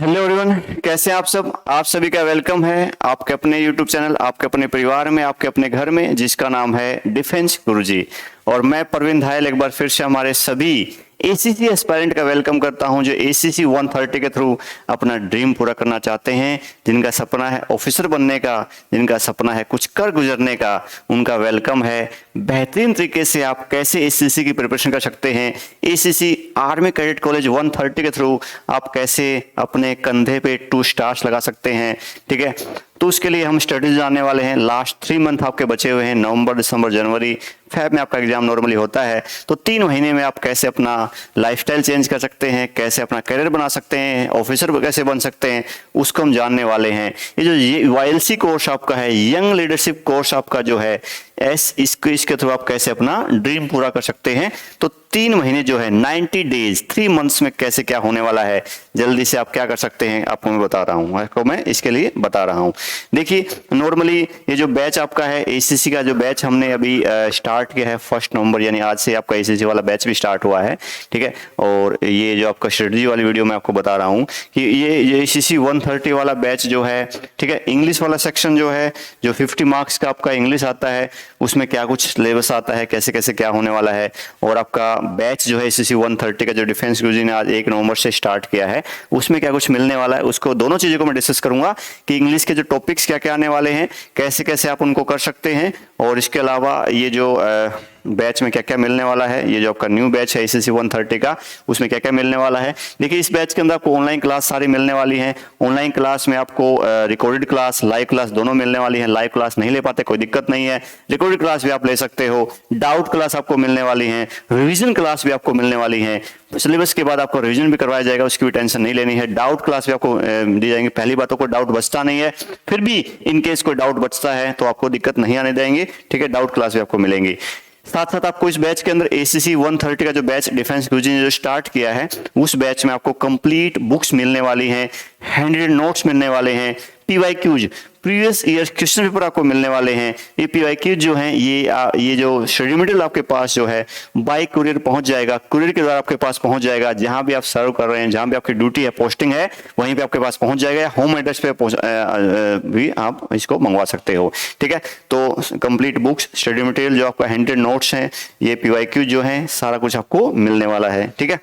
Hello everyone, कैसे हैं आप सब। आप सभी का वेलकम है आपके अपने यूट्यूब चैनल, आपके अपने परिवार में, आपके अपने घर में, जिसका नाम है डिफेंस गुरुजी। और मैं प्रवीण धायल एक बार फिर से हमारे सभी एसीसी एस्पायरेंट का वेलकम करता हूं जो एसीसी 130 के थ्रू अपना ड्रीम पूरा करना चाहते हैं, जिनका सपना है ऑफिसर बनने का, जिनका सपना है कुछ कर गुजरने का, उनका वेलकम है। बेहतरीन तरीके से आप कैसे एसीसी की प्रिपरेशन कर सकते हैं, एसीसी आर्मी कैडेट कॉलेज 130 के थ्रू आप कैसे अपने कंधे पे 2 स्टार्स लगा सकते हैं। ठीक है, तो उसके लिए हम स्ट्रेटेजी जानने वाले हैं। लास्ट 3 मंथ आपके बचे हुए हैं, नवंबर, दिसंबर, जनवरी, फेब में आपका एग्जाम नॉर्मली होता है। तो 3 महीने में आप कैसे अपना लाइफस्टाइल चेंज कर सकते हैं, कैसे अपना करियर बना सकते हैं, ऑफिसर कैसे बन सकते हैं, उसको हम जानने वाले हैं। ये जो YLC कोर्स आपका है, यंग लीडरशिप कोर्स आपका जो है इसके थ्रू आप कैसे अपना ड्रीम पूरा कर सकते हैं। तो 3 महीने जो है 90 डेज 3 मंथ्स में कैसे क्या होने वाला है, जल्दी से आप क्या कर सकते हैं, आपको मैं बता रहा हूँ, आपको मैं इसके लिए बता रहा हूँ। देखिए, नॉर्मली ये जो बैच आपका है एसीसी का, जो बैच हमने अभी स्टार्ट किया है 1 नवंबर, यानी आज से आपका एसीसी वाला बैच भी स्टार्ट हुआ है। ठीक है, और ये जो आपका स्ट्रेटजी वाली वीडियो मैं आपको बता रहा हूँ कि ये एसीसी 130 वाला बैच जो है, ठीक है, इंग्लिश वाला सेक्शन जो है, जो 50 मार्क्स का आपका इंग्लिश आता है, उसमें क्या कुछ सिलेबस आता है, कैसे कैसे क्या होने वाला है। और आपका बैच जो है एसीसी 130 का जो डिफेंस गुरुजी ने आज 1 नवंबर से स्टार्ट किया है, उसमें क्या कुछ मिलने वाला है, उसको दोनों चीजों को मैं डिस्कस करूंगा कि इंग्लिश के जो टॉपिक्स क्या क्या आने वाले हैं, कैसे कैसे आप उनको कर सकते हैं, और इसके अलावा ये जो बैच में क्या क्या मिलने वाला है, ये जो आपका न्यू बैच है एसीसी 130 का, उसमें क्या क्या मिलने वाला है। देखिए, इस बैच के अंदर आपको ऑनलाइन क्लास सारी मिलने वाली हैं। ऑनलाइन क्लास में आपको रिकॉर्डेड क्लास, लाइव क्लास दोनों मिलने वाली है। लाइव क्लास नहीं ले पाते कोई दिक्कत नहीं है, रिकॉर्डेड क्लास भी आप ले सकते हो। डाउट क्लास आपको मिलने वाली है, रिविजन क्लास भी आपको मिलने वाली है। सिलेबस के बाद आपको रिवीजन भी करवाया जाएगा, उसकी भी टेंशन नहीं लेनी है। डाउट क्लास भी आपको दी जाएंगे। पहली बात तो कोई डाउट बचता नहीं है, फिर भी इन केस कोई डाउट बचता है तो आपको दिक्कत नहीं आने देंगे। ठीक है, डाउट क्लास भी आपको मिलेंगी। साथ साथ आपको इस बैच के अंदर एसीसी 130 का जो बैच डिफेंस गुरुजी ने जो स्टार्ट किया है, उस बैच में आपको कंप्लीट बुक्स मिलने वाली हैं, हैंडरिटन नोट्स मिलने वाले हैं, PYQs previous year question paper आपको मिलने वाले हैं। ये PYQ जो हैं, ये जो स्टडी मटेरियल आपके पास जो है बाय कुरियर पहुंच जाएगा, कुरियर के द्वारा आपके पास पहुंच जाएगा। जहां भी आप सर्व कर रहे हैं, जहां भी आपकी ड्यूटी है, पोस्टिंग है, वहीं पे आपके पास पहुंच जाएगा। होम एड्रेस पे भी आप इसको मंगवा सकते हो। ठीक है, तो कंप्लीट बुक्स, स्टडी मटेरियल, जो आपका हैंडेड नोट्स हैं, ये PYQ जो है, सारा कुछ आपको मिलने वाला है। ठीक है,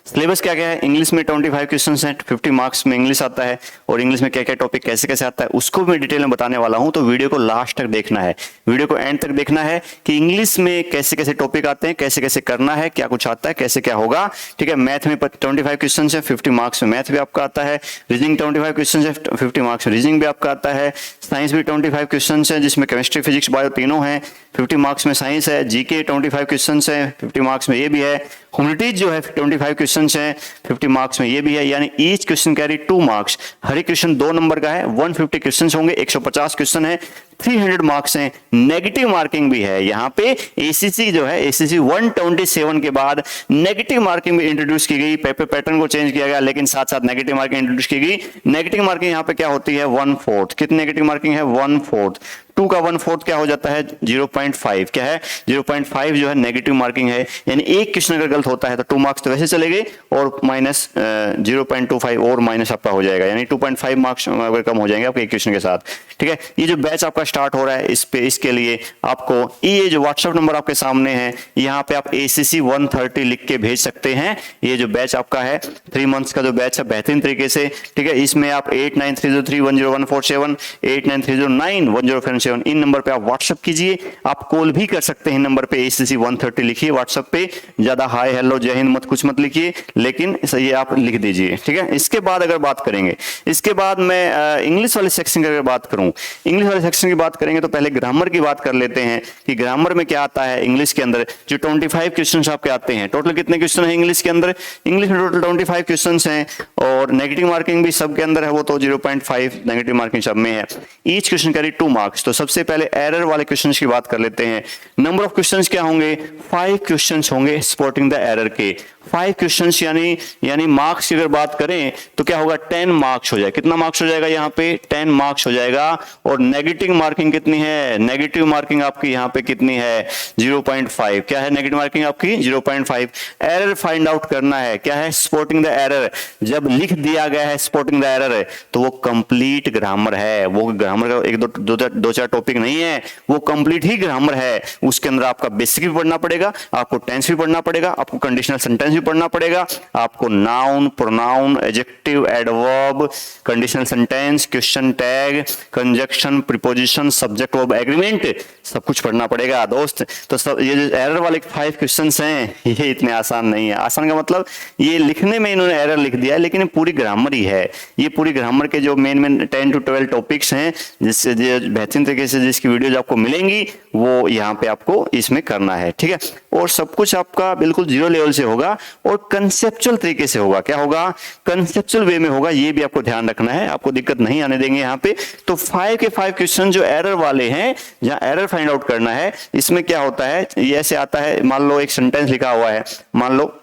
सिलेबस क्या क्या है, इंग्लिश में 25 क्वेश्चंस हैं, 50 मार्क्स में इंग्लिश आता है। और इंग्लिश में क्या क्या टॉपिक कैसे कैसे आता है उसको भी मैं डिटेल में बताने वाला हूं। तो वीडियो को लास्ट तक देखना है, वीडियो को एंड तक देखना है कि इंग्लिश में कैसे कैसे टॉपिक आते हैं, कैसे कैसे करना है, क्या कुछ आता है, कैसे क्या होगा। ठीक है, मैथ में 25 क्वेश्चन है, 50 मार्क्स में मैथ भी आपका आता है। रीजनिंग 25 क्वेश्चन है, 50 मार्क्स में रीजनिंग भी आपका आता है। साइंस भी 25 क्वेश्चन है, जिसमें केमिस्ट्री, फिजिक्स, बायो तीनों हैं, 50 मार्क्स में साइंस है। जीके 25 क्वेश्चन है, 50 मार्क्स में ये भी है। ह्यूमैनिटीज जो है 25 क्वेश्चन है, 50 मार्क्स में ये भी है। यानी ईच क्वेश्चन कैरी 2 मार्क्स, हर एक क्वेश्चन 2 नंबर का है। 150 क्वेश्चन होंगे, 150 क्वेश्चन है, 300 मार्क्स हैं। नेगेटिव मार्किंग भी है यहाँ पे। एसीसी जो है, एसीसी 127 के बाद नेगेटिव मार्किंग भी इंट्रोड्यूस की गई, पेपर पैटर्न को चेंज किया गया, लेकिन साथ साथ नेगेटिव मार्किंग इंट्रोड्यूस की गई। नेगेटिव मार्किंग यहाँ पे क्या होती है, 1/4। कितनी नेगेटिव मार्किंग है, 1/4। 2 का 1/4 क्या हो जाता है, 0.5। क्या है, 0.5 जो है नेगेटिव मार्किंग है। यानी एक क्वेश्चन अगर गलत होता है तो 2 मार्क्स तो वैसे चले गए, और माइनस 0.25 और माइनस आपका हो जाएगा। यानी 2.5 मार्क्स अगर कम हो जाएंगे आपके एक क्वेश्चन के साथ। ठीक है, ये जो बैच आपका स्टार्ट हो रहा है, इसके लिए आपको ये जो व्हाट्सएप नंबर आपके सामने है, यहाँ पे आप ACC 130 लिख के भेज सकते हैं। ये जो बैच आपका है 3 मंथ्स का जो बैच है, बेहतरीन तरीके से। ठीक है, इसमें आप 8930310147, 89309107, इन नंबर पे आप व्हाट्सएप कीजिए। आप कॉल भी कर सकते हैं नंबर पे, ACC 130 लिखिए व्हाट्सएप पे। ज्यादा हाय हेलो जय हिंद मत कुछ मत लिखिए, लेकिन सही आप लिख दीजिए। ठीक है, इसके बाद अगर बात करेंगे, इसके बाद मैं इंग्लिश वाले सेक्शन की अगर बात करूं, इंग्लिश वाले सेक्शन की बात करेंगे तो पहले ग्रामर की बात कर लेते हैं कि ग्रामर में क्या आता है। इंग्लिश के अंदर जो 25 क्वेश्चन आपके आते हैं, टोटल कितने क्वेश्चन है इंग्लिश के अंदर, इंग्लिश में टोटल 25 क्वेश्चन हैं। और नेगेटिव मार्किंग भी सबके अंदर है, वो तो 0.5 नेगेटिव मार्किंग सब में है। Each question carry 2 marks. तो सबसे पहले एरर वाले क्वेश्चंस की बात कर लेते हैं। नंबर ऑफ क्वेश्चंस क्या होंगे, 5 क्वेश्चंस होंगे सपोर्टिंग द एरर के। 5 क्वेश्चंस यानी मार्क्स की अगर बात करें तो क्या होगा, 10 मार्क्स हो जाएगा। कितना मार्क्स हो जाएगा यहाँ पे, 10 मार्क्स हो जाएगा। और नेगेटिव मार्किंग कितनी है, नेगेटिव मार्किंग आपकी यहाँ पे कितनी है, 0.5। क्या है नेगेटिव मार्किंग आपकी, 0.5। एरर फाइंड आउट करना है, क्या है, स्पॉटिंग द एरर। जब लिख दिया गया है स्पॉटिंग द एरर तो वो कंप्लीट ग्रामर है, वो ग्रामर का एक दो चार टॉपिक नहीं है, वो कंप्लीट ही ग्रामर है। उसके अंदर आपका बेसिक भी पढ़ना पड़ेगा, आपको टेंस भी पढ़ना पड़ेगा, आपको कंडीशनल सेंटेंस भी पढ़ना पड़ेगा, आपको noun, pronoun, adjective, adverb, conditional sentence, question tag, conjunction, preposition, subject verb agreement, सब कुछ पढ़ना पड़ेगा दोस्त। तो सब ये जो एरर वाले 5 क्वेश्चंस हैं ये इतने आसान नहीं है। आसान का मतलब ये लिखने में इन्होंने एरर लिख दिया है, लेकिन पूरी ग्रामर ही है। ये पूरी ग्रामर के जो मेन 10 to 12 टॉपिक्स हैं, जिससे बेहतरीन तरीके से जिसकी वीडियोज आपको मिलेंगी वो यहाँ पे आपको इसमें करना है, ठीक है। और सब कुछ आपका बिल्कुल जीरो लेवल से होगा और कंसेप्चुअल तरीके से होगा। क्या होगा, कंसेप्चुअल वे में होगा, ये भी आपको ध्यान रखना है, आपको दिक्कत नहीं आने देंगे यहाँ पे। तो 5 के 5 क्वेश्चन जो एरर वाले हैं, जहां एरर फाइंड आउट करना है, इसमें क्या होता है, ये ऐसे आता है, मान लो एक सेंटेंस लिखा हुआ है, मान लो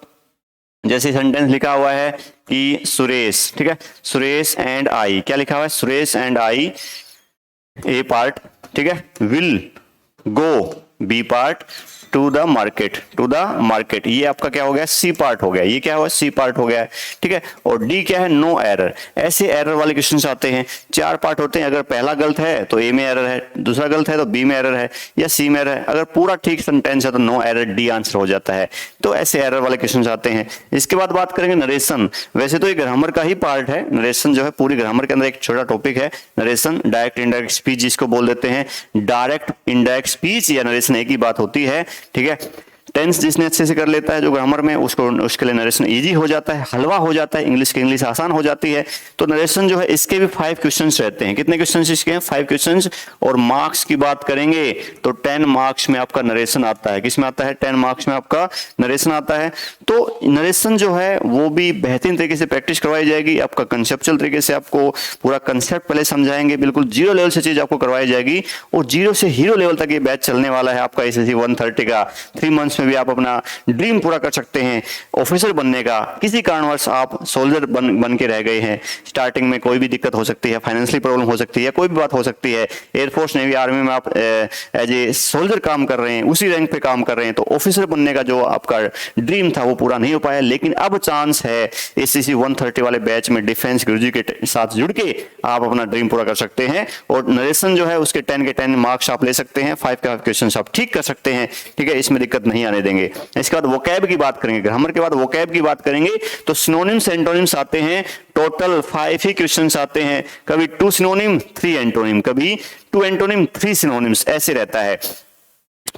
जैसे सेंटेंस लिखा हुआ है कि सुरेश, ठीक है, सुरेश एंड आई, क्या लिखा हुआ है, Suresh and I, A part, ठीक है, will go, B part, to the market, ये आपका क्या हो गया, सी पार्ट हो गया। ये क्या हुआ, सी पार्ट हो गया, ठीक है। और डी क्या है, नो एरर। ऐसे एरर वाले क्वेश्चंस आते हैं, 4 पार्ट होते हैं। अगर पहला गलत है तो ए में एरर है, दूसरा गलत है तो बी में एरर है, या सी में एरर है। अगर पूरा ठीक सेंटेंस है तो नो एरर, डी आंसर हो जाता है। तो ऐसे एरर वाले क्वेश्चंस आते हैं। इसके बाद बात करेंगे नरेशन। वैसे तो ये ग्रामर का ही पार्ट है, नरेशन जो है पूरी ग्रामर के अंदर एक छोटा टॉपिक है नरेशन। डायरेक्ट इनडायरेक्ट स्पीच जिसको बोल देते हैं, डायरेक्ट इनडायरेक्ट स्पीच या नरेशन एक ही बात होती है, ठीक है। टेंस जिसने अच्छे से कर लेता है जो ग्रामर में, उसके लिए नरेशन इजी हो जाता है, हलवा हो जाता है, इंग्लिश की इंग्लिश आसान हो जाती है। तो नरेशन जो है इसके भी 5 क्वेश्चंस रहते हैं। कितने क्वेश्चंस इसके हैं, 5 क्वेश्चंस। और मार्क्स की बात करेंगे तो 10 मार्क्स में आपका नरेशन आता है। किसमें आता है, 10 मार्क्स में आपका नरेशन आता है। तो नरेशन जो है वो भी बेहतरीन तरीके से प्रैक्टिस करवाई जाएगी। आपका कंसेप्चुअल तरीके से आपको पूरा कंसेप्ट पहले समझाएंगे, बिल्कुल जीरो लेवल से चीज आपको करवाई जाएगी। और जीरो से हीरो लेवल तक ये बैच चलने वाला है आपका एसएससी 130 का। 3 मंथ्स में भी आप अपना ड्रीम पूरा कर सकते हैं ऑफिसर बनने का। किसी कारणवश आप सोल्जर बन के रह गए हैं, स्टार्टिंग में कोई भी दिक्कत हो सकती है, फाइनेंशियल प्रॉब्लम हो सकती है, कोई भी बात हो सकती है, एयरफोर्स नेवी आर्मी में आप एज ए सोल्जर काम कर रहे हैं, उसी रैंक पे काम कर रहे हैं, तो ऑफिसर बनने का जो आपका ड्रीम था वो पूरा नहीं हो पाया। लेकिन अब चांस है एसएससी 130 वाले बैच में डिफेंस गुरुजी के साथ जुड़ के आप अपना ड्रीम पूरा कर सकते हैं। और नरेशन जो है उसके 10 के 10 मार्क्स आप ले सकते हैं, 5 के 5 क्वेश्चन आप ठीक कर सकते हैं, ठीक है, इसमें दिक्कत नहीं आने देंगे। इसके बाद वोकैब की बात करेंगे, ग्रामर के बाद वोकैब की बात करेंगे। तो सिनोनिम्स एंटोनिम्स आते हैं, टोटल 5 ही क्वेश्चंस आते हैं। कभी 2 सिनोनिम 3 एंटोनिम, कभी 2 एंटोनिम 3 सिनोनिम्स, ऐसे रहता है।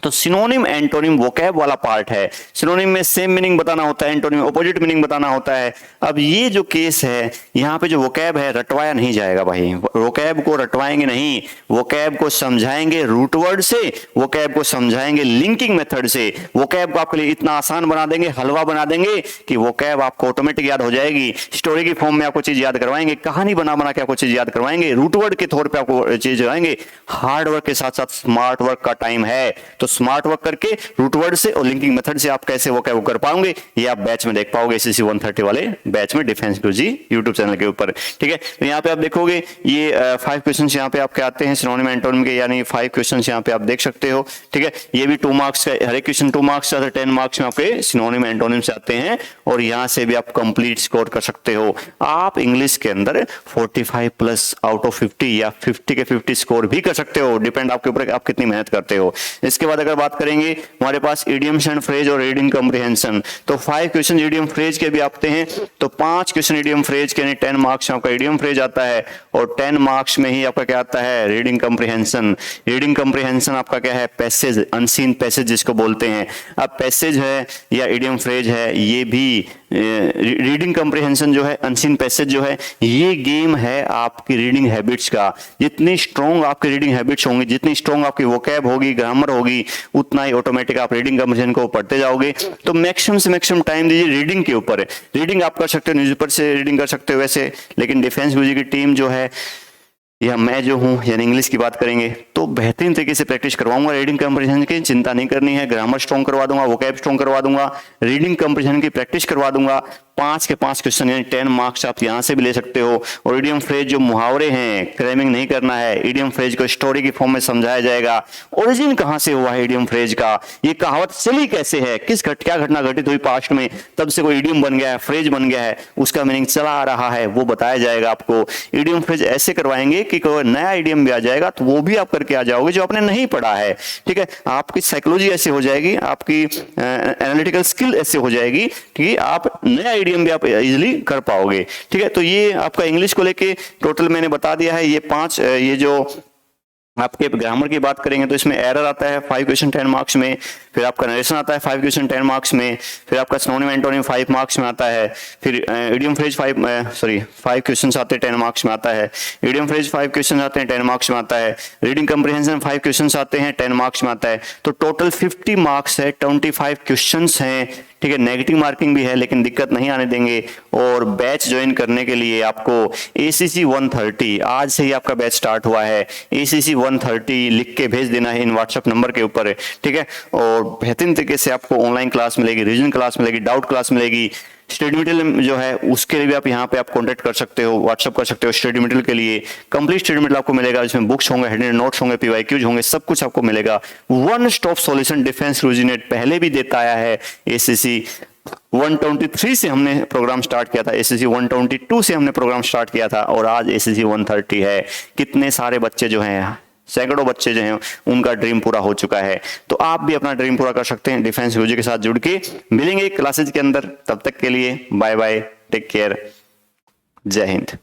तो सिनोनिम एंटोनिम वोकैब वाला पार्ट है। सिनोनिम में सेम मीनिंग बताना होता है, एंटोनिम अपोजिट मीनिंग बताना होता है। अब ये जो केस है, यहाँ पे जो वोकैब है रटवाया नहीं जाएगा भाई, वोकैब को रटवाएंगे नहीं, वोकैब को समझाएंगे रूट वर्ड से, वोकैब को समझाएंगे लिंकिंग मेथड से। वोकैब को आपके लिए इतना आसान बना देंगे, हलवा बना देंगे कि वोकैब आपको ऑटोमेटिक याद हो जाएगी। स्टोरी की फॉर्म में आपको चीज याद करवाएंगे, कहानी बना बना के आपको चीज याद करवाएंगे, रूट वर्ड के तौर पर आपको चीज कराएंगे। हार्ड वर्क के साथ साथ स्मार्ट वर्क का टाइम है, तो स्मार्ट वर्क करके रूट वर्ड से और लिंकिंग मेथड से आप कैसे वो कर पाओगे, ये आप बैच में देख पाओगे, एसएससी 130 वाले बैच में डिफेंस गुरुजी यूट्यूब चैनल के ऊपर, ठीक है। तो यहाँ पे आप देखोगे ये 5 क्वेश्चंस यहाँ पे आपके आते हैं सिनोनिम एंटोनिम के, यानी 5 क्वेश्चंस यहाँ पे आप देख सकते हो, ठीक है। ये भी 2 मार्क्स का, हर एक क्वेश्चन 2 मार्क्स का, 10 मार्क्स में आपके सिनोनिम एंटोनिम से आते हैं। और यहाँ से भी आप कंप्लीट स्कोर कर सकते हो। आप इंग्लिश के अंदर 45 प्लस आउट ऑफ 50 या 50 के 50 स्कोर भी कर सकते हो, डिपेंड आपके ऊपर आप कितनी मेहनत करते हो। इसके बाद अगर बात करेंगे हमारे पास इडियम्स एंड फ्रेज और रीडिंग कॉम्प्रिहेंशन, तो 5 क्वेश्चन इडियम फ्रेज के भी आते हैं। तो 5 क्वेश्चन इडियम फ्रेज के, यानी 10 मार्क्स में आपका इडियम फ्रेज आता है, और 10 मार्क्स में ही आपका क्या आता है, रीडिंग कॉम्प्रिहेंशन। रीडिंग कॉम्प्रिहेंशन आपका क्या है, पैसेज, अनसीन पैसेज जिसको बोलते हैं। अब पैसेज है या इडियम फ्रेज है, ये भी रीडिंग कॉम्प्रिहेंशन जो है, अनसीन पैसेज जो है, ये गेम है आपकी रीडिंग हैबिट्स का। जितनी स्ट्रॉन्ग आपकी रीडिंग हैबिट्स होंगी, जितनी स्ट्रॉन्ग आपकी वोकैब होगी, ग्रामर होगी, उतना ही ऑटोमेटिक आप रीडिंग कॉम्प्रिहेंशन को पढ़ते जाओगे। तो मैक्सिमम से मैक्सिमम टाइम दीजिए रीडिंग के ऊपर। रीडिंग आप कर सकते हो, न्यूज़पेपर से रीडिंग कर सकते हो वैसे, लेकिन डिफेंस गुरुजी की टीम जो है या मैं जो हूँ यानी इंग्लिश की बात करेंगे तो बेहतरीन तरीके से प्रैक्टिस करवाऊंगा। रीडिंग कंप्रीहेंशन की चिंता नहीं करनी है, ग्रामर स्ट्रॉन्ग करवा दूंगा, वोकैब स्ट्रॉन्ग करवा दूंगा, रीडिंग कंप्रीहेंशन की प्रैक्टिस करवा दूंगा। 5 के 5 क्वेश्चन यानी 10 मार्क्स आप यहाँ से भी ले सकते हो। और इडियम फ्रेज जो मुहावरे हैं क्रैमिंग नहीं करना है, इडियम फ्रेज को स्टोरी की फॉर्म में समझाया जाएगा। ओरिजिन कहाँ से हुआ है इडियम फ्रेज का, ये कहावत चली कैसे है, क्या घटना घटित हुई पास्ट में, तब से कोई इडियम बन गया है, फ्रेज बन गया है, उसका मीनिंग चला आ रहा है, वो बताया जाएगा आपको। इडियम फ्रेज ऐसे करवाएंगे कि कोई नया इडियम भी आ जाएगा तो वो भी आप करके आ जाओगे जो आपने नहीं पढ़ा है। ठीक है, आपकी साइकोलॉजी ऐसे हो जाएगी, आपकी एनालिटिकल स्किल ऐसे हो जाएगी कि आप नया इडियम भी आप इजीली कर पाओगे। ठीक है, तो ये आपका इंग्लिश को लेके टोटल मैंने बता दिया है। ये 5 ये जो आपके ग्रामर की बात करेंगे तो इसमें एरर आता है 5 क्वेश्चन 10 मार्क्स में, फिर आपका नरेशन आता है 5 क्वेश्चन 10 मार्क्स में, फिर आपका सिनोनिम एंटोनिम 5 मार्क्स में आता है, फिर इडियम फ्रेज 5 क्वेश्चंस आते हैं 10 मार्क्स में आता है, इडियम फ्रेज 5 क्वेश्चंस आते हैं 10 मार्क्स में आता है, रीडिंग कंप्रीहेंशन 5 क्वेश्चंस आते हैं 10 मार्क्स में आता है। तो टोटल 50 मार्क्स है, 25 क्वेश्चंस हैं। ठीक है, नेगेटिव मार्किंग भी है लेकिन दिक्कत नहीं आने देंगे। और बैच ज्वाइन करने के लिए आपको ACC 130 आज से ही आपका बैच स्टार्ट हुआ है। ACC 130 लिख के भेज देना है इन व्हाट्सएप नंबर के ऊपर। ठीक है, और बेहतरीन तरीके से आपको ऑनलाइन क्लास मिलेगी, रिवीजन क्लास मिलेगी, डाउट क्लास मिलेगी। स्टडी मटेरियल जो है उसके लिए भी आप यहाँ पे आप कांटेक्ट कर सकते हो, व्हाट्सअप कर सकते हो। स्टडी मटेरियल के लिए कंप्लीट स्टडी मटेरियल आपको मिलेगा, जिसमें बुक्स होंगे, हेडेड नोट्स होंगे, PYQs होंगे, सब कुछ आपको मिलेगा। वन स्टॉप सॉल्यूशन डिफेंस गुरुजी पहले भी देता आया है। ACC 123 से हमने प्रोग्राम स्टार्ट किया था, ACC 122 से हमने प्रोग्राम स्टार्ट किया था और आज ACC 130 है। कितने सारे बच्चे जो हैं, सैकड़ों बच्चे जो हैं, उनका ड्रीम पूरा हो चुका है। तो आप भी अपना ड्रीम पूरा कर सकते हैं डिफेंस गुरुजी के साथ जुड़ के। मिलेंगे क्लासेज के अंदर, तब तक के लिए बाय बाय, टेक केयर, जय हिंद।